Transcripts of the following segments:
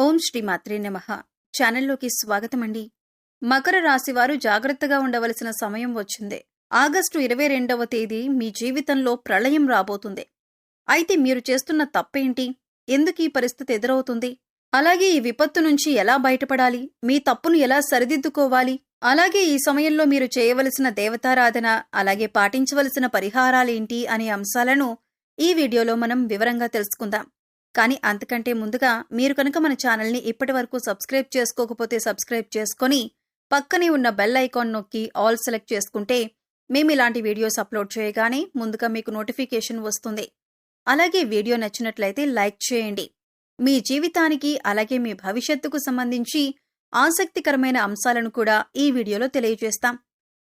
ఓం శ్రీ మాత్రే నమః. ఛానల్లోకి స్వాగతమండి. మకర రాశి వారు జాగ్రత్తగా ఉండవలసిన సమయం వచ్చింది. ఆగస్టు 22వ తేదీ మీ జీవితంలో ప్రళయం రాబోతుంది. అయితే మీరు చేస్తున్న తప్పేంటి? ఎందుకు ఈ పరిస్థితి ఎదురవుతుంది? అలాగే ఈ విపత్తు నుంచి ఎలా బయటపడాలి? మీ తప్పును ఎలా సరిదిద్దుకోవాలి? అలాగే ఈ సమయంలో మీరు చేయవలసిన దేవతారాధన, అలాగే పాటించవలసిన పరిహారాలేంటి అనే అంశాలను ఈ వీడియోలో మనం వివరంగా తెలుసుకుందాం. కానీ అంతకంటే ముందుగా మీరు కనుక మన ఛానల్ని ఇప్పటి వరకు సబ్స్క్రైబ్ చేసుకోకపోతే సబ్స్క్రైబ్ చేసుకొని పక్కనే ఉన్న బెల్ ఐకాన్ నొక్కి ఆల్ సెలెక్ట్ చేసుకుంటే మేము ఇలాంటి వీడియోస్ అప్లోడ్ చేయగానే ముందుగా మీకు నోటిఫికేషన్ వస్తుంది. అలాగే వీడియో నచ్చినట్లయితే లైక్ చేయండి. మీ జీవితానికి అలాగే మీ భవిష్యత్తుకు సంబంధించి ఆసక్తికరమైన అంశాలను కూడా ఈ వీడియోలో తెలియజేస్తాం.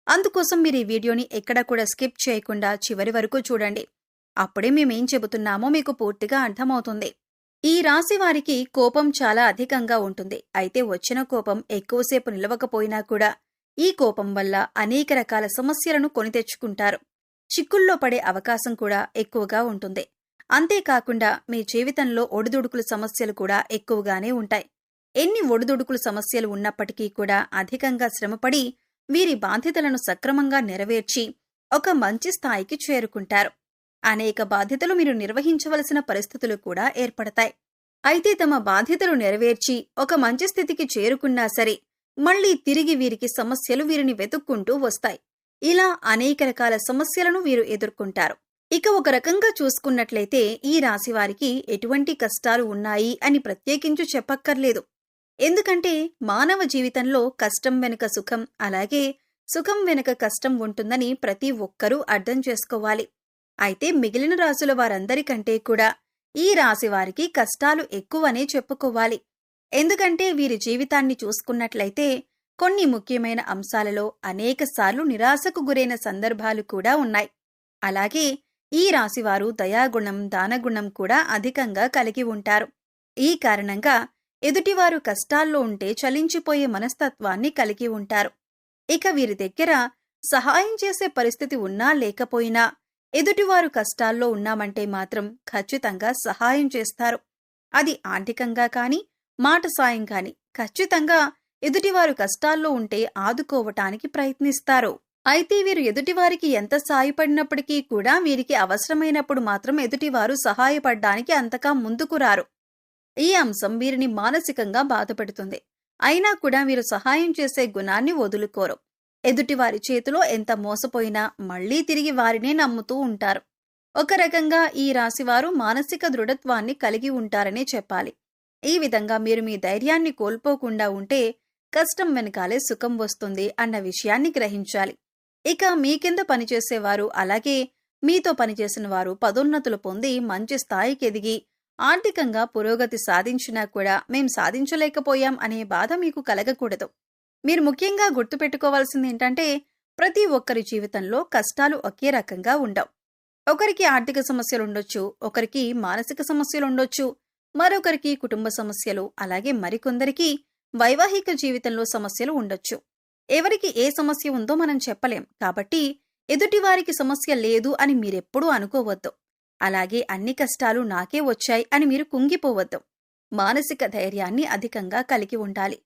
అందుకోసం మీరు ఈ వీడియోని ఎక్కడా కూడా స్కిప్ చేయకుండా చివరి వరకు చూడండి. అప్పుడే మేమేం చెబుతున్నామో మీకు పూర్తిగా అర్థమవుతుంది. ఈ రాశి వారికి కోపం చాలా అధికంగా ఉంటుంది. అయితే వచ్చిన కోపం ఎక్కువసేపు నిలవకపోయినా కూడా ఈ కోపం వల్ల అనేక రకాల సమస్యలను కొని తెచ్చుకుంటారు. చిక్కుల్లో పడే అవకాశం కూడా ఎక్కువగా ఉంటుంది. అంతేకాకుండా మీ జీవితంలో ఒడిదుడుకుల సమస్యలు కూడా ఎక్కువగానే ఉంటాయి. ఎన్ని ఒడిదుడుకుల సమస్యలు ఉన్నప్పటికీ కూడా అధికంగా శ్రమపడి వీరి బాధ్యతలను సక్రమంగా నెరవేర్చి ఒక మంచి స్థాయికి చేరుకుంటారు. అనేక బాధ్యతలు మీరు నిర్వహించవలసిన పరిస్థితులు కూడా ఏర్పడతాయి. అయితే తమ బాధ్యతలు నెరవేర్చి ఒక మంచి స్థితికి చేరుకున్నా సరే మళ్లీ తిరిగి వీరికి సమస్యలు వీరిని వెతుక్కుంటూ వస్తాయి. ఇలా అనేక రకాల సమస్యలను వీరు ఎదుర్కొంటారు. ఇక ఒక రకంగా చూసుకున్నట్లయితే ఈ రాశివారికి ఎటువంటి కష్టాలు ఉన్నాయి అని ప్రత్యేకించి చెప్పక్కర్లేదు. ఎందుకంటే మానవ జీవితంలో కష్టం వెనుక సుఖం, అలాగే సుఖం వెనుక కష్టం ఉంటుందని ప్రతి ఒక్కరూ అర్థం చేసుకోవాలి. అయితే మిగిలిన రాశుల వారందరికంటే కూడా ఈ రాశి వారికి కష్టాలు ఎక్కువనే చెప్పుకోవాలి. ఎందుకంటే వీరి జీవితాన్ని చూసుకున్నట్లయితే కొన్ని ముఖ్యమైన అంశాలలో అనేకసార్లు నిరాశకు గురైన సందర్భాలు కూడా ఉన్నాయి. అలాగే ఈ రాశివారు దయాగుణం, దానగుణం కూడా అధికంగా కలిగి ఉంటారు. ఈ కారణంగా ఎదుటివారు కష్టాల్లో ఉంటే చలించిపోయే మనస్తత్వాన్ని కలిగి ఉంటారు. ఇక వీరి దగ్గర సహాయం చేసే పరిస్థితి ఉన్నా లేకపోయినా ఎదుటివారు కష్టాల్లో ఉన్నామంటే మాత్రం ఖచ్చితంగా సహాయం చేస్తారు. అది ఆర్థికంగా కాని, మాట సాయం కాని ఖచ్చితంగా ఎదుటివారు కష్టాల్లో ఉంటే ఆదుకోవటానికి ప్రయత్నిస్తారు. అయితే వీరు ఎదుటివారికి ఎంత సాయపడినప్పటికీ కూడా వీరికి అవసరమైనప్పుడు మాత్రం ఎదుటివారు సహాయపడ్డానికి అంతగా ముందుకు రారు. ఈ అంశం వీరిని మానసికంగా బాధపెడుతుంది. అయినా కూడా వీరు సహాయం చేసే గుణాన్ని వదులుకోరు. ఎదుటివారి చేతిలో ఎంత మోసపోయినా మళ్లీ తిరిగి వారినే నమ్ముతూ ఉంటారు. ఒక రకంగా ఈ రాశివారు మానసిక దృఢత్వాన్ని కలిగి ఉంటారనే చెప్పాలి. ఈ విధంగా మీరు మీ ధైర్యాన్ని కోల్పోకుండా ఉంటే కష్టం వెనకాలే సుఖం వస్తుంది అన్న విషయాన్ని గ్రహించాలి. ఇక మీ కింద పనిచేసేవారు, అలాగే మీతో పనిచేసిన వారు పదోన్నతులు పొంది మంచి స్థాయికి ఎదిగి ఆర్థికంగా పురోగతి సాధించినా కూడా మేం సాధించలేకపోయాం అనే బాధ మీకు కలగకూడదు. మీరు ముఖ్యంగా గుర్తుపెట్టుకోవాల్సింది ఏంటంటే ప్రతి ఒక్కరి జీవితంలో కష్టాలు ఒకే రకంగా ఉండవు. ఒకరికి ఆర్థిక సమస్యలుండొచ్చు, ఒకరికి మానసిక సమస్యలుండొచ్చు, మరొకరికి కుటుంబ సమస్యలు, అలాగే మరికొందరికి వైవాహిక జీవితంలో సమస్యలు ఉండొచ్చు. ఎవరికి ఏ సమస్య ఉందో మనం చెప్పలేం. కాబట్టి ఎదుటివారికి సమస్య లేదు అని మీరెప్పుడూ అనుకోవద్దు. అలాగే అన్ని కష్టాలు నాకే వచ్చాయి అని మీరు కుంగిపోవద్దు. మానసిక ధైర్యాన్ని అధికంగా కలిగి ఉండాలి.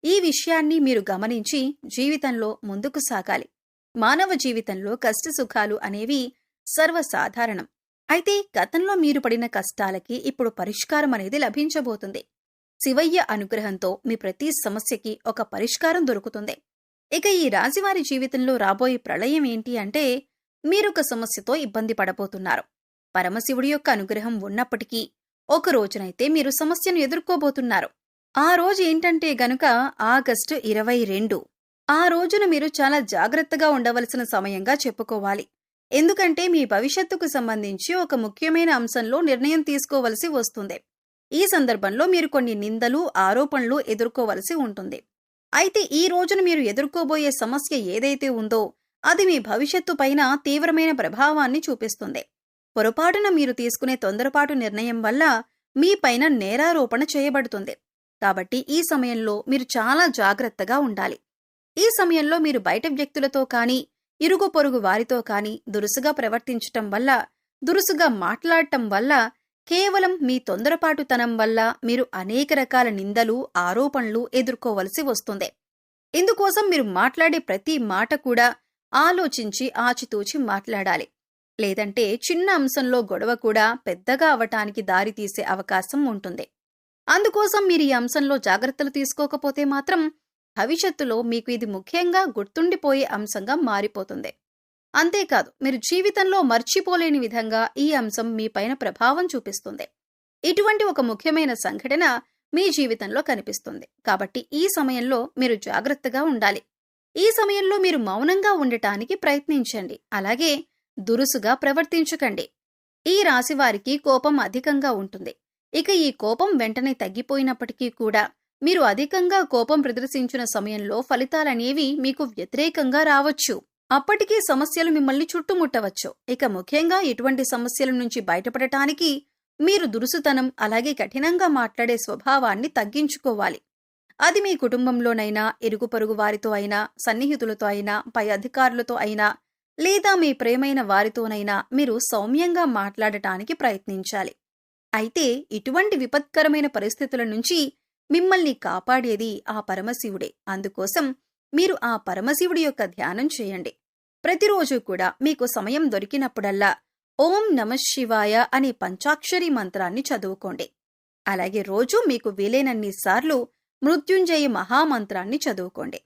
ఈ విషయాన్ని మీరు గమనించి జీవితంలో ముందుకు సాగాలి. మానవ జీవితంలో కష్టసుఖాలు అనేవి సర్వసాధారణం. అయితే గతంలో మీరు పడిన కష్టాలకి ఇప్పుడు పరిష్కారం అనేది లభించబోతుంది. శివయ్య అనుగ్రహంతో మీ ప్రతి సమస్యకి ఒక పరిష్కారం దొరుకుతుంది. ఇక ఈ రాశివారి జీవితంలో రాబోయే ప్రళయం ఏంటి అంటే మీరొక సమస్యతో ఇబ్బంది పడబోతున్నారు. పరమశివుడి యొక్క అనుగ్రహం ఉన్నప్పటికీ ఒక రోజునైతే మీరు సమస్యను ఎదుర్కోబోతున్నారు. ఆ రోజు ఏంటంటే గనుక ఆగస్టు 22. ఆ రోజున మీరు చాలా జాగ్రత్తగా ఉండవలసిన సమయంగా చెప్పుకోవాలి. ఎందుకంటే మీ భవిష్యత్తుకు సంబంధించి ఒక ముఖ్యమైన అంశంలో నిర్ణయం తీసుకోవలసి వస్తుంది. ఈ సందర్భంలో మీరు కొన్ని నిందలు, ఆరోపణలు ఎదుర్కోవలసి ఉంటుంది. అయితే ఈ రోజున మీరు ఎదుర్కోబోయే సమస్య ఏదైతే ఉందో అది మీ భవిష్యత్తు పైన తీవ్రమైన ప్రభావాన్ని చూపిస్తుంది. పొరపాటున మీరు తీసుకునే తొందరపాటు నిర్ణయం వల్ల మీ పైన నేరారోపణ చేయబడుతుంది. కాబట్టి ఈ సమయంలో మీరు చాలా జాగ్రత్తగా ఉండాలి. ఈ సమయంలో మీరు బయట వ్యక్తులతో కానీ, ఇరుగు పొరుగు వారితో కానీ దురుసుగా ప్రవర్తించటం వల్ల, దురుసుగా మాట్లాడటం వల్ల కేవలం మీ తొందరపాటుతనం వల్ల మీరు అనేక రకాల నిందలు, ఆరోపణలు ఎదుర్కోవలసి వస్తుంది. ఇందుకోసం మీరు మాట్లాడే ప్రతి మాట కూడా ఆలోచించి ఆచితూచి మాట్లాడాలి. లేదంటే చిన్న అంశంలో గొడవ కూడా పెద్దగా అవటానికి దారితీసే అవకాశం ఉంటుంది. అందుకోసం మీరు ఈ అంశంలో జాగ్రత్తలు తీసుకోకపోతే మాత్రం భవిష్యత్తులో మీకు ఇది ముఖ్యంగా గుర్తుండిపోయే అంశంగా మారిపోతుంది. అంతేకాదు, మీరు జీవితంలో మర్చిపోలేని విధంగా ఈ అంశం మీపైన ప్రభావం చూపిస్తుంది. ఇటువంటి ఒక ముఖ్యమైన సంఘటన మీ జీవితంలో కనిపిస్తుంది. కాబట్టి ఈ సమయంలో మీరు జాగ్రత్తగా ఉండాలి. ఈ సమయంలో మీరు మౌనంగా ఉండటానికి ప్రయత్నించండి. అలాగే దురుసుగా ప్రవర్తించకండి. ఈ రాశివారికి కోపం అధికంగా ఉంటుంది. ఇక ఈ కోపం వెంటనే తగ్గిపోయినప్పటికీ కూడా మీరు అధికంగా కోపం ప్రదర్శించిన సమయంలో ఫలితాలనేవి మీకు వ్యతిరేకంగా రావచ్చు. అప్పటికీ సమస్యలు మిమ్మల్ని చుట్టుముట్టవచ్చు. ఇక ముఖ్యంగా ఇటువంటి సమస్యల నుంచి బయటపడటానికి మీరు దురుసుతనం, అలాగే కఠినంగా మాట్లాడే స్వభావాన్ని తగ్గించుకోవాలి. అది మీ కుటుంబంలోనైనా, ఇరుగు పొరుగు వారితో అయినా, సన్నిహితులతో అయినా, పై అధికారులతో అయినా, లేదా మీ ప్రేమైన వారితోనైనా మీరు సౌమ్యంగా మాట్లాడటానికి ప్రయత్నించాలి. అయితే ఇటువంటి విపత్కరమైన పరిస్థితుల నుంచి మిమ్మల్ని కాపాడేది ఆ పరమశివుడే. అందుకోసం మీరు ఆ పరమశివుడి యొక్క ధ్యానం చేయండి. ప్రతిరోజు కూడా మీకు సమయం దొరికినప్పుడల్లా ఓం నమఃశివాయ అనే పంచాక్షరి మంత్రాన్ని చదువుకోండి. అలాగే రోజు మీకు వీలైనన్ని సార్లు మృత్యుంజయ మహామంత్రాన్ని చదువుకోండి.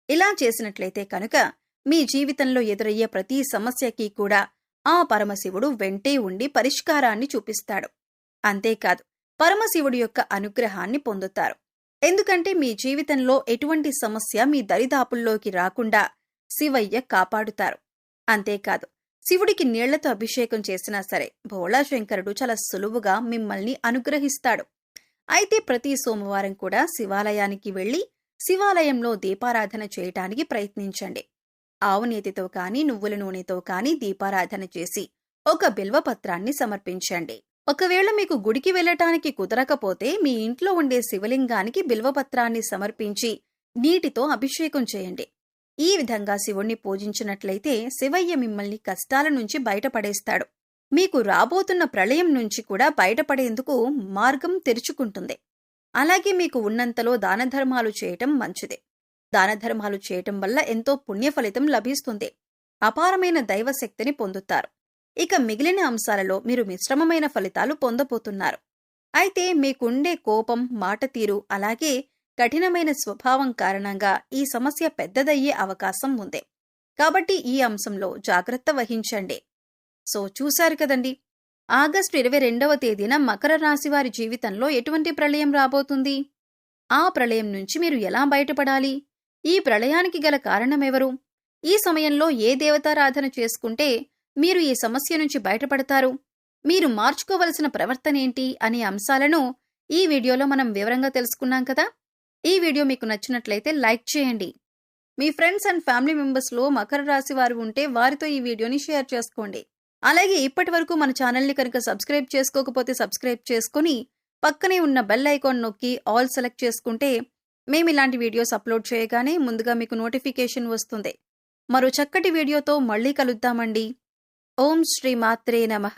ఇలా చేసినట్లయితే కనుక మీ జీవితంలో ఎదురయ్యే ప్రతి సమస్యకి కూడా ఆ పరమశివుడు వెంటే ఉండి పరిష్కారాన్ని చూపిస్తాడు. అంతేకాదు, పరమశివుడి యొక్క అనుగ్రహాన్ని పొందుతారు. ఎందుకంటే మీ జీవితంలో ఎటువంటి సమస్య మీ దరిదాపుల్లోకి రాకుండా శివయ్య కాపాడుతారు. అంతేకాదు, శివుడికి నీళ్లతో అభిషేకం చేసినా సరే భోళాశంకరుడు చాలా సులువుగా మిమ్మల్ని అనుగ్రహిస్తాడు. అయితే ప్రతి సోమవారం కూడా శివాలయానికి వెళ్లి శివాలయంలో దీపారాధన చేయటానికి ప్రయత్నించండి. ఆవు నేతితో కానీ, నువ్వుల నూనెతో కానీ దీపారాధన చేసి ఒక బిల్వపత్రాన్ని సమర్పించండి. ఒకవేళ మీకు గుడికి వెళ్లటానికి కుదరకపోతే మీ ఇంట్లో ఉండే శివలింగానికి బిల్వపత్రాన్ని సమర్పించి నీటితో అభిషేకం చేయండి. ఈ విధంగా శివుణ్ణి పూజించినట్లయితే శివయ్య మిమ్మల్ని కష్టాల నుంచి బయటపడేస్తాడు. మీకు రాబోతున్న ప్రళయం నుంచి కూడా బయటపడేందుకు మార్గం తెరుచుకుంటుంది. అలాగే మీకు ఉన్నంతలో దానధర్మాలు చేయటం మంచిదే. దానధర్మాలు చేయటం వల్ల ఎంతో పుణ్యఫలితం లభిస్తుంది. అపారమైన దైవశక్తిని పొందుతారు. ఇక మిగిలిన అంశాలలో మీరు మిశ్రమమైన ఫలితాలు పొందబోతున్నారు. అయితే మీకుండే కోపం, మాట తీరు, అలాగే కఠినమైన స్వభావం కారణంగా ఈ సమస్య పెద్దదయ్యే అవకాశం ఉంది. కాబట్టి ఈ అంశంలో జాగ్రత్త వహించండి. సో చూశారు కదండి, ఆగస్టు 22వ తేదీన మకర రాశి వారి జీవితంలో ఎటువంటి ప్రళయం రాబోతుంది? ఆ ప్రళయం నుంచి మీరు ఎలా బయటపడాలి? ఈ ప్రళయానికి గల కారణమెవరు? ఈ సమయంలో ఏ దేవతారాధన చేసుకుంటే మీరు ఈ సమస్య నుంచి బయటపడతారు? మీరు మార్చుకోవలసిన ప్రవర్తనేంటి అనే అంశాలను ఈ వీడియోలో మనం వివరంగా తెలుసుకున్నాం కదా. ఈ వీడియో మీకు నచ్చినట్లయితే లైక్ చేయండి. మీ ఫ్రెండ్స్ అండ్ ఫ్యామిలీ మెంబర్స్లో మకర రాశి వారు ఉంటే వారితో ఈ వీడియోని షేర్ చేసుకోండి. అలాగే ఇప్పటి వరకు మన ఛానల్ని కనుక సబ్స్క్రైబ్ చేసుకోకపోతే సబ్స్క్రైబ్ చేసుకుని పక్కనే ఉన్న బెల్ ఐకాన్ నొక్కి ఆల్ సెలెక్ట్ చేసుకుంటే మేము ఇలాంటి వీడియోస్ అప్లోడ్ చేయగానే ముందుగా మీకు నోటిఫికేషన్ వస్తుంది. మరో చక్కటి వీడియోతో మళ్ళీ కలుద్దామండి. ఓం శ్రీ మాత్రే నమః.